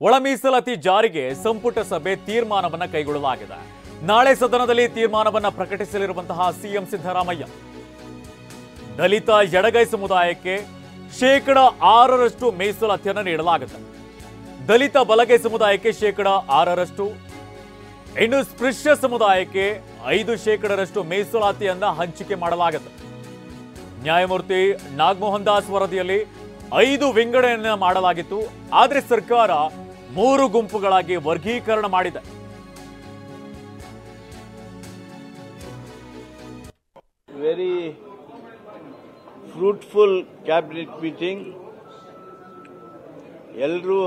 ಒಳ ಮೀಸಲಾತಿ ಜಾರಿಗೆ ಸಂಪುಟ ಸಭೆ ತೀರ್ಮಾನವನ್ನ ಕೈಗೊಳ್ಳಲಾಗಿದೆ. ನಾಳೆ ಸದನದಲ್ಲಿ ತೀರ್ಮಾನವನ್ನ ಪ್ರಕಟಿಸಲಿರುವಂತಹ ಸಿಎಂ ಸಿದ್ದರಾಮಯ್ಯ ದಲಿತ ಎಡಗೈ ಸಮುದಾಯಕ್ಕೆ 6% ಮೀಸಲಾತಿಯನ್ನು ನೀಡಲಾಗುತ್ತೆ. ದಲಿತ ಬಲಗೈ ಸಮುದಾಯಕ್ಕೆ 6%, ಇನ್ನು ಸ್ಪೃಶ್ಯ ಸಮುದಾಯಕ್ಕೆ 5% ಮೀಸಲಾತಿಯನ್ನ ಹಂಚಿಕೆ ಮಾಡಲಾಗುತ್ತೆ. ನ್ಯಾಯಮೂರ್ತಿ ನಾಗಮೋಹನ್ ದಾಸ್ ವರದಿಯಲ್ಲಿ 5 ವಿಂಗಡಣೆಯನ್ನ ಮಾಡಲಾಗಿತ್ತು. ಆದರೆ ಸರ್ಕಾರ 3 ಗುಂಪುಗಳಾಗಿ ವರ್ಗೀಕರಣ ಮಾಡಿದೆ. Very fruitful cabinet meeting. ಎಲ್ಲರೂ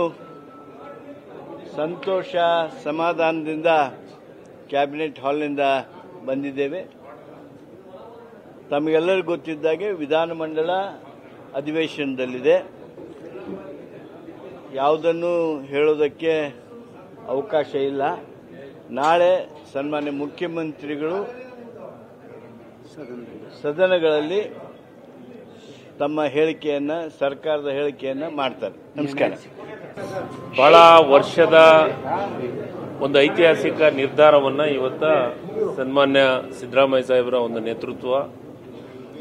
ಸಂತೋಷ ಸಮಾಧಾನದಿಂದ ಕ್ಯಾಬಿನೆಟ್ ಹಾಲ್ನಿಂದ ಬಂದಿದ್ದೇವೆ. ತಮಗೆಲ್ಲರಿಗೂ ಗೊತ್ತಿದ್ದಾಗೆ ವಿಧಾನಮಂಡಲ ಅಧಿವೇಶನದಲ್ಲಿದೆ. ಯಾವುದನ್ನು ಹೇಳೋದಕ್ಕೆ ಅವಕಾಶ ಇಲ್ಲ. ನಾಳೆ ಸನ್ಮಾನ್ಯ ಮುಖ್ಯಮಂತ್ರಿಗಳು ಸದನಗಳಲ್ಲಿ ತಮ್ಮ ಹೇಳಿಕೆಯನ್ನ, ಸರ್ಕಾರದ ಹೇಳಿಕೆಯನ್ನ ಮಾಡ್ತಾರೆ. ನಮಸ್ಕಾರ. ಬಹಳ ವರ್ಷದ ಒಂದು ಐತಿಹಾಸಿಕ ನಿರ್ಧಾರವನ್ನು ಇವತ್ತ ಸನ್ಮಾನ್ಯ ಸಿದ್ದರಾಮಯ್ಯ ಸಾಹೇಬರ ಒಂದು ನೇತೃತ್ವ,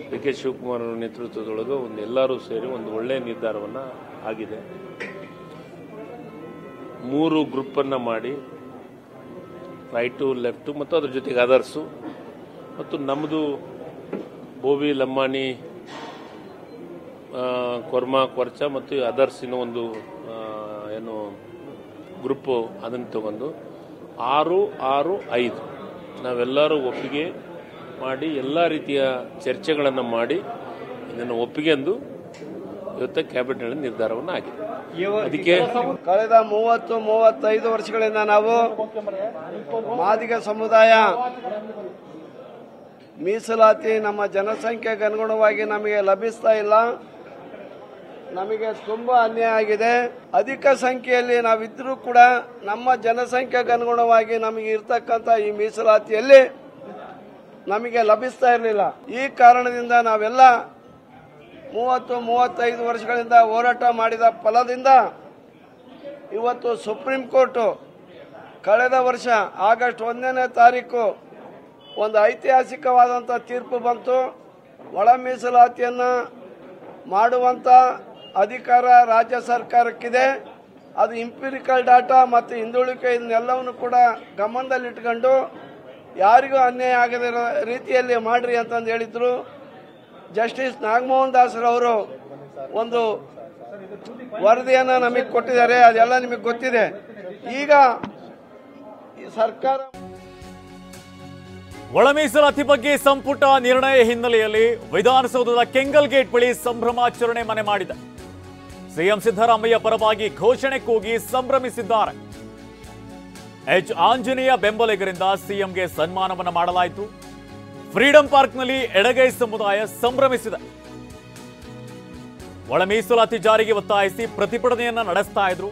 ಡಿ ಕೆ ಶಿವಕುಮಾರ್ ಅವರ ನೇತೃತ್ವದೊಳಗೆ ಎಲ್ಲರೂ ಸೇರಿ ಒಂದು ಒಳ್ಳೆಯ ನಿರ್ಧಾರವನ್ನು ಆಗಿದೆ. 3 ಗ್ರೂಪನ್ನು ಮಾಡಿ, ರೈಟು, ಲೆಫ್ಟು ಮತ್ತು ಅದ್ರ ಜೊತೆಗೆ ಅದರ್ಸು ಮತ್ತು ನಮ್ಮದು ಬೋವಿ, ಲಂಬಾಣಿ, ಕೊರ್ಮಾ, ಕೊರ್ಚ ಮತ್ತು ಅದರ್ಸಿನ ಒಂದು ಏನು ಗ್ರೂಪು, ಅದನ್ನು ತಗೊಂಡು 6-6-5 ನಾವೆಲ್ಲರೂ ಒಪ್ಪಿಗೆ ಮಾಡಿ ಎಲ್ಲ ರೀತಿಯ ಚರ್ಚೆಗಳನ್ನು ಮಾಡಿ ಇದನ್ನು ಒಪ್ಪಿಗೆಂದು ಇವತ್ತು ಕ್ಯಾಬಿನೆಟ್ ನಿರ್ಧಾರವನ್ನು ಆಗಿದೆ. ಅದಕ್ಕೆ ಕಳೆದ 30-35 ವರ್ಷಗಳಿಂದ ನಾವು ಮಾದಿಗ ಸಮುದಾಯ ಮೀಸಲಾತಿ ನಮ್ಮ ಜನಸಂಖ್ಯೆಗೆ ಅನುಗುಣವಾಗಿ ನಮಗೆ ಲಭಿಸ್ತಾ ಇಲ್ಲ. ನಮಗೆ ತುಂಬಾ ಅನ್ಯಾಯ ಆಗಿದೆ. ಅಧಿಕ ಸಂಖ್ಯೆಯಲ್ಲಿ ನಾವಿದ್ರೂ ಕೂಡ ನಮ್ಮ ಜನಸಂಖ್ಯೆಗೆ ಅನುಗುಣವಾಗಿ ನಮಗೆ ಇರ್ತಕ್ಕಂಥ ಈ ಮೀಸಲಾತಿಯಲ್ಲಿ ನಮಗೆ ಲಭಿಸ್ತಾ ಇರಲಿಲ್ಲ. ಈ ಕಾರಣದಿಂದ ನಾವೆಲ್ಲ 30-35 ವರ್ಷಗಳಿಂದ ಹೋರಾಟ ಮಾಡಿದ ಫಲದಿಂದ ಇವತ್ತು ಸುಪ್ರೀಂ ಕೋರ್ಟ್ ಕಳೆದ ವರ್ಷ ಆಗಸ್ಟ್ 1ನೇ ತಾರೀಕು ಒಂದು ಐತಿಹಾಸಿಕವಾದಂಥ ತೀರ್ಪು ಬಂತು. ಒಳ ಮೀಸಲಾತಿಯನ್ನು ಮಾಡುವಂಥ ಅಧಿಕಾರ ರಾಜ್ಯ ಸರ್ಕಾರಕ್ಕಿದೆ. ಅದು ಇಂಪಿರಿಕಲ್ ಡಾಟಾ ಮತ್ತು ಹಿಂದುಳಿಕೆ ಇದನ್ನೆಲ್ಲವನ್ನು ಕೂಡ ಗಮನದಲ್ಲಿಟ್ಕೊಂಡು ಯಾರಿಗೂ ಅನ್ಯಾಯ ಆಗದಿರೋ ರೀತಿಯಲ್ಲಿ ಮಾಡ್ರಿ ಅಂತಂದು ಹೇಳಿದ್ರು. ಜಸ್ಟಿಸ್ ನಾಗಮೋಹನ್ ದಾಸರವರು ಒಂದು ವರದಿಯನ್ನು ನಮಗೆ ಕೊಟ್ಟಿದ್ದಾರೆ, ಅದೆಲ್ಲ ನಿಮಗೆ ಗೊತ್ತಿದೆ. ಈಗ ಈ ಸರ್ಕಾರ ಒಳ ಮೀಸಲಾತಿ ಬಗ್ಗೆ ಸಂಪುಟ ನಿರ್ಣಯ ಹಿನ್ನೆಲೆಯಲ್ಲಿ ವಿಧಾನಸೌಧದ ಕೆಂಗಲ್ ಗೇಟ್ ಬಳಿ ಸಂಭ್ರಮಾಚರಣೆ ಮನೆ ಮಾಡಿದೆ. ಸಿಎಂ ಸಿದ್ದರಾಮಯ್ಯ ಪರವಾಗಿ ಘೋಷಣೆ ಕೂಗಿ ಸಂಭ್ರಮಿಸಿದ್ದಾರೆ. ಎಚ್ ಆಂಜನೇಯ ಬೆಂಬಲಿಗರಿಂದ ಸಿಎಂಗೆ ಸನ್ಮಾನವನ್ನು ಮಾಡಲಾಯಿತು. ಫ್ರೀಡಂ ಪಾರ್ಕ್ನಲ್ಲಿ ಎಡಗೈ ಸಮುದಾಯ ಸಂಭ್ರಮಿಸಿದೆ. ಒಳ ಮೀಸಲಾತಿ ಜಾರಿಗೆ ಒತ್ತಾಯಿಸಿ ಪ್ರತಿಭಟನೆಯನ್ನ ನಡೆಸ್ತಾ ಇದ್ರು.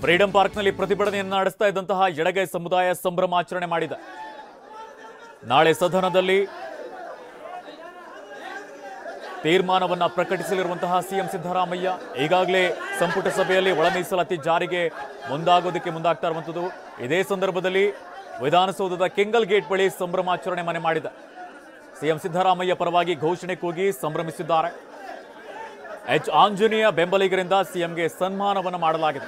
ಫ್ರೀಡಂ ಪಾರ್ಕ್ನಲ್ಲಿ ಪ್ರತಿಭಟನೆಯನ್ನ ನಡೆಸ್ತಾ ಇದ್ದಂತಹ ಎಡಗೈ ಸಮುದಾಯ ಸಂಭ್ರಮಾಚರಣೆ ಮಾಡಿದೆ. ನಾಳೆ ಸದನದಲ್ಲಿ ತೀರ್ಮಾನವನ್ನ ಪ್ರಕಟಿಸಲಿರುವಂತಹ ಸಿಎಂ ಸಿದ್ದರಾಮಯ್ಯ ಈಗಾಗಲೇ ಸಂಪುಟ ಸಭೆಯಲ್ಲಿ ಒಳ ಮೀಸಲಾತಿ ಜಾರಿಗೆ ಮುಂದಾಗ್ತಾ ಇರುವಂಥದ್ದು. ಇದೇ ಸಂದರ್ಭದಲ್ಲಿ ವಿಧಾನಸೌಧದ ಕೆಂಗಲ್ ಗೇಟ್ ಬಳಿ ಸಂಭ್ರಮಾಚರಣೆ ಮನೆ ಮಾಡಿದೆ. ಸಿಎಂ ಸಿದ್ದರಾಮಯ್ಯ ಪರವಾಗಿ ಘೋಷಣೆ ಕೂಗಿ ಸಂಭ್ರಮಿಸಿದ್ದಾರೆ. ಎಚ್ ಆಂಜನೇಯ ಬೆಂಬಲಿಗರಿಂದ ಸಿಎಂಗೆ ಸನ್ಮಾನವನ್ನು ಮಾಡಲಾಗಿದೆ.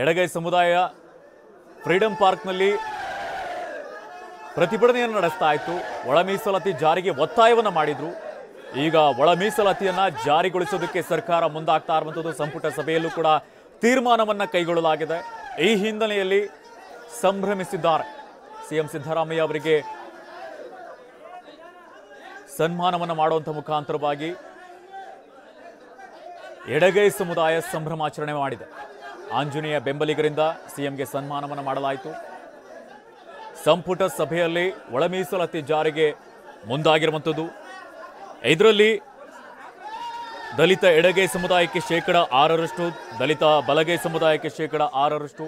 ಎಡಗೈ ಸಮುದಾಯ ಫ್ರೀಡಂ ಪಾರ್ಕ್ನಲ್ಲಿ ಪ್ರತಿಭಟನೆಯನ್ನು ನಡೆಸ್ತಾ ಇತ್ತು. ಒಳ ಮೀಸಲಾತಿ ಜಾರಿಗೆ ಒತ್ತಾಯವನ್ನು ಮಾಡಿದ್ರು. ಈಗ ಒಳ ಮೀಸಲಾತಿಯನ್ನ ಜಾರಿಗೊಳಿಸೋದಕ್ಕೆ ಸರ್ಕಾರ ಮುಂದಾಗ್ತಾ ಇರುವಂಥದ್ದು. ಸಂಪುಟ ಸಭೆಯಲ್ಲೂ ಕೂಡ ತೀರ್ಮಾನವನ್ನ ಕೈಗೊಳ್ಳಲಾಗಿದೆ. ಈ ಹಿನ್ನೆಲೆಯಲ್ಲಿ ಸಂಭ್ರಮಿಸಿದ್ದಾರೆ. ಸಿಎಂ ಸಿದ್ದರಾಮಯ್ಯ ಅವರಿಗೆ ಸನ್ಮಾನವನ್ನು ಮಾಡುವಂಥ ಮುಖಾಂತರವಾಗಿ ಎಡಗೈ ಸಮುದಾಯ ಸಂಭ್ರಮಾಚರಣೆ ಮಾಡಿದೆ. ಆಂಜನೇಯ ಬೆಂಬಲಿಗರಿಂದ ಸಿಎಂಗೆ ಸನ್ಮಾನವನ್ನು ಮಾಡಲಾಯಿತು. ಸಂಪುಟ ಸಭೆಯಲ್ಲಿ ಒಳ ಮೀಸಲಾತಿ ಜಾರಿಗೆ ಮುಂದಾಗಿರುವಂಥದ್ದು. ಇದರಲ್ಲಿ ದಲಿತ ಎಡಗೈ ಸಮುದಾಯಕ್ಕೆ 6%, ದಲಿತ ಬಲಗೈ ಸಮುದಾಯಕ್ಕೆ 6%.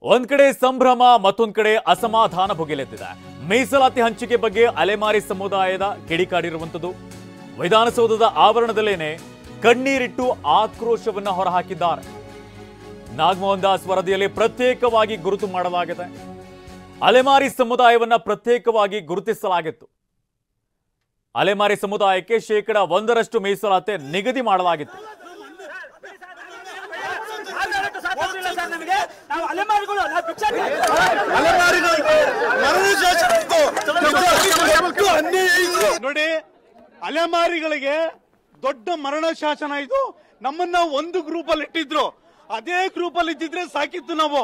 ಒಂದ್ ಕಡೆ ಸಂಭ್ರಮ, ಮತ್ತೊಂದ್ ಕಡೆ ಅಸಮಾಧಾನ ಭುಗಿಲೆದ್ದಿದೆ. ಮೀಸಲಾತಿ ಹಂಚಿಕೆ ಬಗ್ಗೆ ಅಲೆಮಾರಿ ಸಮುದಾಯದ ಕಿಡಿಕಾಡಿರುವಂಥದ್ದು. ವಿಧಾನಸೌಧದ ಆವರಣದಲ್ಲೇನೆ ಕಣ್ಣೀರಿಟ್ಟು ಆಕ್ರೋಶವನ್ನ ಹೊರಹಾಕಿದ್ದಾರೆ. ನಾಗಮೋಹನ್ ದಾಸ್ ವರದಿಯಲ್ಲಿ ಪ್ರತ್ಯೇಕವಾಗಿ ಗುರುತು ಮಾಡಲಾಗಿದೆ. ಅಲೆಮಾರಿ ಸಮುದಾಯವನ್ನ ಪ್ರತ್ಯೇಕವಾಗಿ ಗುರುತಿಸಲಾಗಿತ್ತು. ಅಲೆಮಾರಿ ಸಮುದಾಯಕ್ಕೆ 1% ಮೀಸಲಾತಿ ನಿಗದಿ ಮಾಡಲಾಗಿತ್ತು. ನೋಡಿ, ಅಲೆಮಾರಿಗಳಿಗೆ ದೊಡ್ಡ ಮರಣ ಶಾಸನ ಇದು. ನಮ್ಮನ್ನ ಒಂದು ಗ್ರೂಪ್ ಅಲ್ಲಿ ಇಟ್ಟಿದ್ರು, ಅದೇ ಗ್ರೂಪ್ ಅಲ್ಲಿ ಇದ್ದಿದ್ರೆ ಸಾಕಿತ್ತು ನಾವು.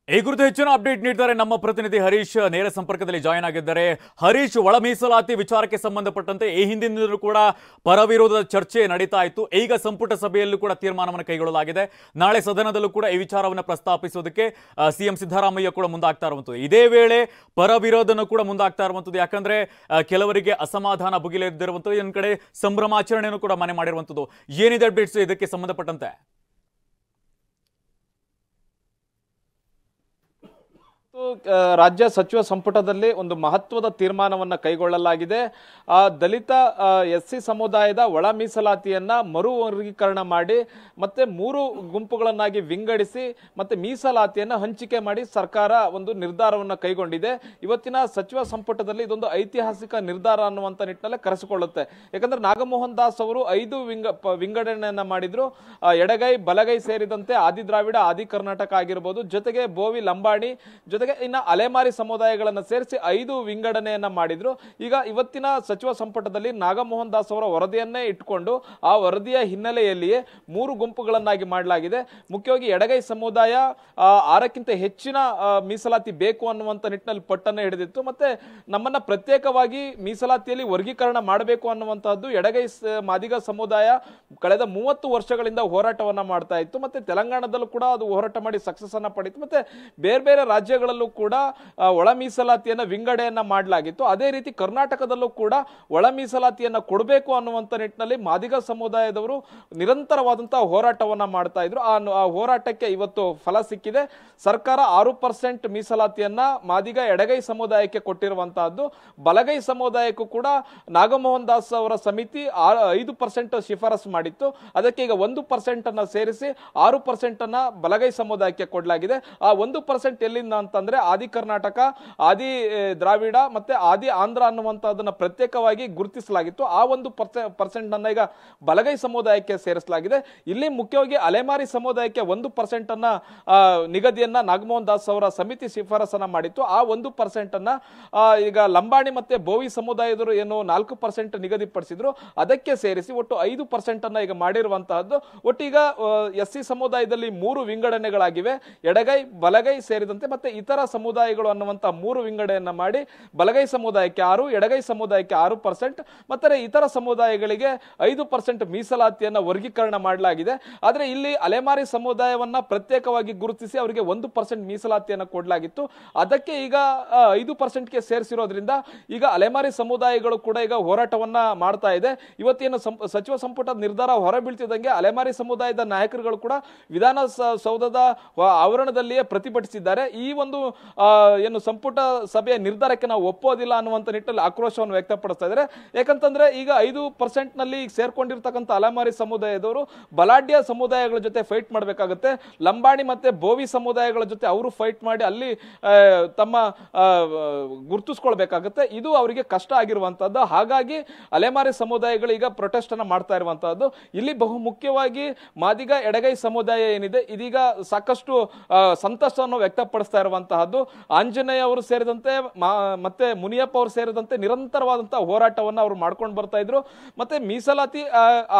ಈ ಕುರಿತು ಹೆಚ್ಚಿನ ಅಪ್ಡೇಟ್ ನೀಡ್ತಾರೆ ನಮ್ಮ ಪ್ರತಿನಿಧಿ ಹರೀಶ್ ನೇರ ಸಂಪರ್ಕದಲ್ಲಿ ಜಾಯಿನ್ ಆಗಿದ್ದಾರೆ. ಹರೀಶ್, ಒಳ ಮೀಸಲಾತಿ ವಿಚಾರಕ್ಕೆ ಸಂಬಂಧಪಟ್ಟಂತೆ ಈ ಹಿಂದಿನಿಂದಲೂ ಕೂಡ ಪರವಿರೋಧದ ಚರ್ಚೆ ನಡೀತಾ ಇತ್ತು. ಈಗ ಸಂಪುಟ ಸಭೆಯಲ್ಲೂ ಕೂಡ ತೀರ್ಮಾನವನ್ನು ಕೈಗೊಳ್ಳಲಾಗಿದೆ. ನಾಳೆ ಸದನದಲ್ಲೂ ಕೂಡ ಈ ವಿಚಾರವನ್ನು ಪ್ರಸ್ತಾಪಿಸೋದಕ್ಕೆ ಸಿಎಂ ಸಿದ್ದರಾಮಯ್ಯ ಕೂಡ ಮುಂದಾಗ್ತಾ ಇರುವಂಥದ್ದು. ಇದೇ ವೇಳೆ ಪರವಿರೋಧನೂ ಕೂಡ ಮುಂದಾಗ್ತಾ ಇರುವಂಥದ್ದು. ಯಾಕಂದ್ರೆ ಕೆಲವರಿಗೆ ಅಸಮಾಧಾನ ಭುಗಿಲೆದ್ದಿರುವಂಥದ್ದು, ಇನ್ನೊಂದು ಕಡೆ ಸಂಭ್ರಮಾಚರಣೆಯನ್ನು ಕೂಡ ಮನೆ ಮಾಡಿರುವಂಥದ್ದು. ಏನಿದೆ ಅಪ್ಡೇಟ್ಸ್ ಇದಕ್ಕೆ ಸಂಬಂಧಪಟ್ಟಂತೆ? ರಾಜ್ಯ ಸಚಿವ ಸಂಪುಟದಲ್ಲಿ ಒಂದು ಮಹತ್ವದ ತೀರ್ಮಾನವನ್ನು ಕೈಗೊಳ್ಳಲಾಗಿದೆ. ದಲಿತ ಎಸ್ಸಿ ಸಮುದಾಯದ ಒಳ ಮೀಸಲಾತಿಯನ್ನ ಮರು ವರ್ಗೀಕರಣ ಮಾಡಿ ಮತ್ತೆ 3 ಗುಂಪುಗಳನ್ನಾಗಿ ವಿಂಗಡಿಸಿ ಮತ್ತೆ ಮೀಸಲಾತಿಯನ್ನ ಹಂಚಿಕೆ ಮಾಡಿ ಸರ್ಕಾರ ಒಂದು ನಿರ್ಧಾರವನ್ನು ಕೈಗೊಂಡಿದೆ. ಇವತ್ತಿನ ಸಚಿವ ಸಂಪುಟದಲ್ಲಿ ಇದೊಂದು ಐತಿಹಾಸಿಕ ನಿರ್ಧಾರ ಅನ್ನುವಂತ ನಿಟ್ಟಿನಲ್ಲಿ ಕರೆಸಿಕೊಳ್ಳುತ್ತೆ. ಯಾಕಂದ್ರೆ ನಾಗಮೋಹನ್ ದಾಸ್ ಅವರು 5 ವಿಂಗಡಣೆಯನ್ನ ಮಾಡಿದ್ರು. ಎಡಗೈ ಬಲಗೈ ಸೇರಿದಂತೆ ಆದಿ ದ್ರಾವಿಡ, ಆದಿ ಕರ್ನಾಟಕ ಆಗಿರ್ಬೋದು, ಜೊತೆಗೆ ಬೋವಿ, ಲಂಬಾಣಿ, ಜೊತೆಗೆ ಇನ್ನ ಅಲೆಮಾರಿ ಸಮುದಾಯಗಳನ್ನು ಸೇರಿಸಿ 5 ವಿಂಗಡಣೆಯನ್ನ ಮಾಡಿದ್ರು. ಈಗ ಇವತ್ತಿನ ಸಚಿವ ಸಂಪುಟದಲ್ಲಿ ನಾಗಮೋಹನ್ ದಾಸ್ ಅವರ ವರದಿಯನ್ನೇ ಇಟ್ಕೊಂಡು ಆ ವರದಿಯ ಹಿನ್ನೆಲೆಯಲ್ಲಿಯೇ 3 ಗುಂಪುಗಳನ್ನಾಗಿ ಮಾಡಲಾಗಿದೆ. ಮುಖ್ಯವಾಗಿ ಎಡಗೈ ಸಮುದಾಯ 6ಕ್ಕಿಂತ ಹೆಚ್ಚಿನ ಮೀಸಲಾತಿ ಬೇಕು ಅನ್ನುವಂತ ನಿಟ್ಟಿನಲ್ಲಿ ಪಟ್ಟನ್ನು ಹಿಡಿದಿತ್ತು. ಮತ್ತೆ ನಮ್ಮನ್ನ ಪ್ರತ್ಯೇಕವಾಗಿ ಮೀಸಲಾತಿಯಲ್ಲಿ ವರ್ಗೀಕರಣ ಮಾಡಬೇಕು ಅನ್ನುವಂತಹದ್ದು ಎಡಗೈ ಮಾದಿಗ ಸಮುದಾಯ ಕಳೆದ 30 ವರ್ಷಗಳಿಂದ ಹೋರಾಟವನ್ನ ಮಾಡ್ತಾ ಇತ್ತು. ಮತ್ತೆ ತೆಲಂಗಾಣದಲ್ಲೂ ಕೂಡ ಅದು ಹೋರಾಟ ಮಾಡಿ ಸಕ್ಸಸ್ ಅನ್ನ ಪಡೆಯಿತು. ಮತ್ತೆ ಬೇರೆ ಬೇರೆ ರಾಜ್ಯಗಳಲ್ಲೂ ಕೂಡ ಒಳ ಮೀಸಲಾತಿಯನ್ನ ವಿಂಗಡೆಯನ್ನ ಮಾಡಲಾಗಿತ್ತು. ಅದೇ ರೀತಿ ಕರ್ನಾಟಕದಲ್ಲೂ ಕೂಡ ಒಳ ಮೀಸಲಾತಿಯನ್ನ ಕೊಡಬೇಕು ಅನ್ನುವಂತ ನಿಟ್ಟಿನಲ್ಲಿ ಮಾದಿಗ ಸಮುದಾಯದವರು ನಿರಂತರವಾದಂತಹ ಹೋರಾಟವನ್ನ ಮಾಡ್ತಾ ಇದ್ರು. ಆ ಹೋರಾಟಕ್ಕೆ ಇವತ್ತು ಫಲ ಸಿಕ್ಕಿದೆ. ಸರ್ಕಾರ 6% ಮೀಸಲಾತಿಯನ್ನ ಮಾದಿಗ ಎಡಗೈ ಸಮುದಾಯಕ್ಕೆ ಕೊಟ್ಟಿರುವಂತಹದ್ದು. ಬಲಗೈ ಸಮುದಾಯಕ್ಕೂ ಕೂಡ ನಾಗಮೋಹನ್ ದಾಸ್ ಅವರ ಸಮಿತಿ 5% ಶಿಫಾರಸು ಮಾಡಿತ್ತು. ಅದಕ್ಕೆ ಈಗ 1% ಅನ್ನ ಸೇರಿಸಿ 6% ಅನ್ನ ಬಲಗೈ ಸಮುದಾಯಕ್ಕೆ ಕೊಡಲಾಗಿದೆ. ಆ 1% ಎಲ್ಲಿಂದ ಅಂತಂದ್ರೆ ಆದಿ ಕರ್ನಾಟಕ, ಆದಿ ದ್ರಾವಿಡ ಮತ್ತೆ ಆದಿ ಆಂಧ್ರ ಅನ್ನುವಂತಹದನ್ನ ಪ್ರತ್ಯೇಕವಾಗಿ ಗುರುತಿಸಲಾಗಿತ್ತು. ಆ 1% ಅನ್ನ ಈಗ ಬಲಗೈ ಸಮುದಾಯಕ್ಕೆ ಸೇರಿಸಲಾಗಿದೆ. ಇಲ್ಲಿ ಮುಖ್ಯವಾಗಿ ಅಲೆಮಾರಿ ಸಮುದಾಯಕ್ಕೆ 1% ಅನ್ನ ನಿಗದಿಯನ್ನ ನಾಗಮೋಹನ್ ದಾಸ್ ಅವರ ಸಮಿತಿ ಶಿಫಾರಸನ್ನ ಮಾಡಿತ್ತು. ಆ 1% ಅನ್ನ ಈಗ ಲಂಬಾಣಿ ಮತ್ತೆ ಬೋವಿ ಸಮುದಾಯದವರು ಏನು 4% ನಿಗದಿಪಡಿಸಿದ್ರು, ಅದಕ್ಕೆ ಸೇರಿಸಿ ಒಟ್ಟು 5% ಅನ್ನ ಈಗ ಮಾಡಿರುವಂತಹದ್ದು. ಒಟ್ಟೀಗ ಎಸ್ಸಿ ಸಮುದಾಯದಲ್ಲಿ 3 ವಿಂಗಡಣೆಗಳಾಗಿವೆ. ಎಡಗೈ ಬಲಗೈ ಸೇರಿದಂತೆ ಮತ್ತೆ ಇತರ ಸಮುದಾಯಗಳು ಅನ್ನುವಂತ 3 ವಿಂಗಡಣೆಯನ್ನ ಮಾಡಿ ಬಲಗೈ ಸಮುದಾಯಕ್ಕೆ 6, ಎಡಗೈ ಸಮುದಾಯಕ್ಕೆ 6%, ಮತ್ತೆ ಇತರ ಸಮುದಾಯಗಳಿಗೆ 5% ಮೀಸಲಾತಿಯನ್ನ ವರ್ಗೀಕರಣ ಮಾಡಲಾಗಿದೆ. ಆದ್ರೆ ಇಲ್ಲಿ ಅಲೆಮಾರಿ ಸಮುದಾಯವನ್ನ ಪ್ರತ್ಯೇಕವಾಗಿ ಗುರುತಿಸಿ ಅವರಿಗೆ 1% ಮೀಸಲಾತಿಯನ್ನ ಕೊಡಲಾಗಿತ್ತು. ಅದಕ್ಕೆ ಈಗ 5%ಗೆ ಸೇರಿಸಿರೋದ್ರಿಂದ ಈಗ ಅಲೆಮಾರಿ ಸಮುದಾಯಗಳು ಕೂಡ ಈಗ ಹೋರಾಟವನ್ನ ಮಾಡ್ತಾ ಇದೆ. ಇವತ್ತೇನು ಸಚಿವ ಸಂಪುಟದ ನಿರ್ಧಾರ ಹೊರಬೀಳ್ತಿದ್ದಂಗೆ ಅಲೆಮಾರಿ ಸಮುದಾಯದ ನಾಯಕರುಗಳು ಕೂಡ ವಿಧಾನಸೌಧದ ಆವರಣದಲ್ಲಿಯೇ ಪ್ರತಿಭಟಿಸಿದ್ದಾರೆ. ಈ ಒಂದು ಏನು ಸಂಪುಟ ಸಭೆಯ ನಿರ್ಧಾರಕ್ಕೆ ನಾವು ಒಪ್ಪೋದಿಲ್ಲ ಅನ್ನುವಂತ ನಿಟ್ಟಿನಲ್ಲಿ ಆಕ್ರೋಶವನ್ನು ವ್ಯಕ್ತಪಡಿಸ್ತಾ ಇದ್ದಾರೆ. ಯಾಕಂತಂದ್ರೆ ಈಗ 5% ನಲ್ಲಿ ಸೇರ್ಕೊಂಡಿರ್ತಕ್ಕಂಥ ಅಲೆಮಾರಿ ಸಮುದಾಯದವರು ಬಲಾಢ್ಯ ಸಮುದಾಯಗಳ ಜೊತೆ ಫೈಟ್ ಮಾಡಬೇಕಾಗುತ್ತೆ. ಲಂಬಾಣಿ ಮತ್ತೆ ಬೋವಿ ಸಮುದಾಯಗಳ ಜೊತೆ ಅವರು ಫೈಟ್ ಮಾಡಿ ಅಲ್ಲಿ ತಮ್ಮ ಗುರುತಿಸ್ಕೊಳ್ಬೇಕಾಗುತ್ತೆ. ಇದು ಅವರಿಗೆ ಕಷ್ಟ ಆಗಿರುವಂತಹದ್ದು. ಹಾಗಾಗಿ ಅಲೆಮಾರಿ ಸಮುದಾಯಗಳು ಈಗ ಪ್ರೊಟೆಸ್ಟ್ ಅನ್ನ ಮಾಡ್ತಾ ಇರುವಂತಹದ್ದು. ಇಲ್ಲಿ ಬಹು ಮುಖ್ಯವಾಗಿ ಮಾದಿಗ ಎಡಗೈ ಸಮುದಾಯ ಏನಿದೆ ಇದೀಗ ಸಾಕಷ್ಟು ಸಂತಸವನ್ನು ವ್ಯಕ್ತಪಡಿಸ್ತಾ ಇರುವಂತಹದ್ದು. ಆಂಜನೇಯ ಅವರು ಸೇರಿದಂತೆ ಮತ್ತೆ ಮುನಿಯಪ್ಪ ಅವರು ಸೇರಿದಂತೆ ನಿರಂತರವಾದಂತಹ ಹೋರಾಟವನ್ನು ಅವರು ಮಾಡ್ಕೊಂಡು ಬರ್ತಾ ಇದ್ರು. ಮತ್ತೆ ಮೀಸಲಾತಿ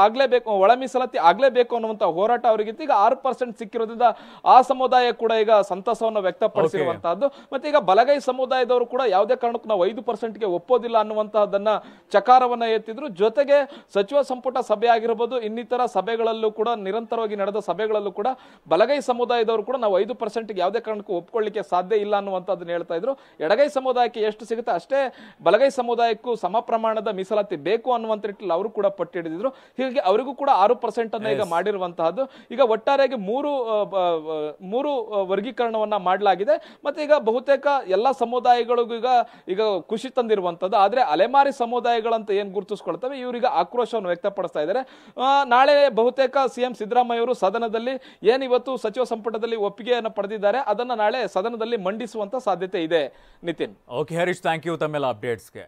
ಆಗ್ಲೇಬೇಕು, ಒಳ ಮೀಸಲಾತಿ ಆಗ್ಲೇಬೇಕು ಅನ್ನುವಂತ ಹೋರಾಟ ಅವರಿಗೆ ಈಗ 6% ಸಿಕ್ಕಿರೋದ್ರಿಂದ ಆ ಸಮುದಾಯ ಕೂಡ ಈಗ ಸಂತಸವನ್ನು ವ್ಯಕ್ತಪಡಿಸಿರುವಂತಹದ್ದು. ಮತ್ತೆ ಈಗ ಬಲಗೈ ಸಮುದಾಯದವರು ಕೂಡ ಯಾವುದೇ ಕಾರಣಕ್ಕೂ ನಾವು 5%ಗೆ ಒಪ್ಪೋದಿಲ್ಲ ಅನ್ನುವಂತಹದನ್ನ ಚಕಾರವನ್ನ ಎತ್ತಿದ್ರು. ಜೊತೆಗೆ ಸಚಿವ ಸಂಪುಟ ಸಭೆ ಆಗಿರಬಹುದು, ಇನ್ನಿತರ ಸಭೆಗಳಲ್ಲೂ ಕೂಡ ನಿರಂತರವಾಗಿ ನಡೆದ ಸಭೆಗಳಲ್ಲೂ ಕೂಡ ಬಲಗೈ ಸಮುದಾಯದವರು ಕೂಡ ನಾವು 5%ಗೆ ಯಾವುದೇ ಕಾರಣಕ್ಕೂ ಒಪ್ಕೊಳ್ಳಿಕ್ಕೆ ಸಾಧ್ಯ ಸಾಧ್ಯ ಇಲ್ಲ ಅನ್ನುವಂಥದ್ದನ್ನ ಹೇಳ್ತಾ ಇದ್ರು. ಎಡಗೈ ಸಮುದಾಯಕ್ಕೆ ಎಷ್ಟು ಸಿಗುತ್ತೆ ಅಷ್ಟೇ ಬಲಗೈ ಸಮುದಾಯಕ್ಕೂ ಸಮ ಪ್ರಮಾಣದ ಮೀಸಲಾತಿ ಬೇಕು ಅನ್ನುವಂತ ನಿಟ್ಟಿನಲ್ಲಿ ಅವರು ಕೂಡ ಪಟ್ಟು ಹಿಡಿದಿದ್ರು. ಹೀಗಾಗಿ ಅವರಿಗೂ ಕೂಡ 6% ಅನ್ನ ಈಗ ಮಾಡಿರುವಂತಹದ್ದು. ಈಗ ಒಟ್ಟಾರೆಯಾಗಿ ಮೂರು ವರ್ಗೀಕರಣವನ್ನ ಮಾಡಲಾಗಿದೆ. ಮತ್ತೆ ಈಗ ಬಹುತೇಕ ಎಲ್ಲ ಸಮುದಾಯಗಳಿಗೂ ಈಗ ಖುಷಿ ತಂದಿರುವಂತದ್ದು. ಆದ್ರೆ ಅಲೆಮಾರಿ ಸಮುದಾಯಗಳಂತ ಏನ್ ಗುರುತಿಸ್ಕೊಳ್ತವೆ ಇವರಿಗೆ ಆಕ್ರೋಶವನ್ನು ವ್ಯಕ್ತಪಡಿಸ್ತಾ ಇದ್ದಾರೆ. ನಾಳೆ ಬಹುತೇಕ ಸಿಎಂ ಸಿದ್ದರಾಮಯ್ಯ ಅವರು ಸದನದಲ್ಲಿ ಏನ್ ಇವತ್ತು ಸಚಿವ ಸಂಪುಟದಲ್ಲಿ ಒಪ್ಪಿಗೆಯನ್ನು ಪಡೆದಿದ್ದಾರೆ ಅದನ್ನ ನಾಳೆ ಸದನದಲ್ಲಿ ಮಂಡಿಸುವಂತ ಸಾಧ್ಯತೆ ಇದೆ. Nitin. Okay Harish, thank you ತಮ್ಮೆಲ್ಲ ಅಪ್ಡೇಟ್ಸ್ಗೆ.